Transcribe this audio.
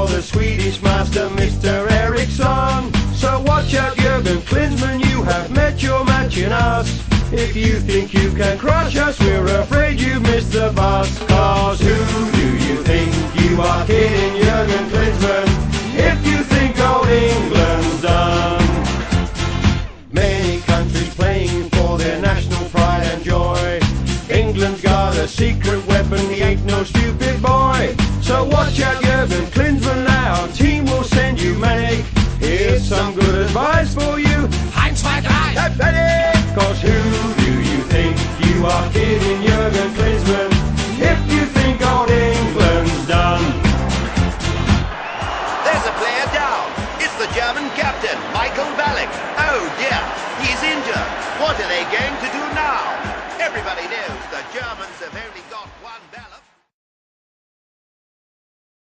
for the Swedish master, Mr. Eriksson. So watch out, Jurgen Klinsmann, you have met your match in us. If you think you can crush us, we're afraid you missed the bus. Cause who do you think you are kidding, Jurgen Klinsmann, if you think old England's done? Many countries playing for their national pride and joy. England's got a secret weapon, he ain't no stupid boy. So watch out, Jurgen Klinsmann, now team will send you manic. Here's some good advice for you. Eins, zwei, drei. Cause who do you think you are kidding, Jurgen Klinsmann, if you think old England's done? There's a player down. It's the German captain, Michael Ballack. Oh dear, he's injured. What are they going to do now? Everybody knows the Germans have only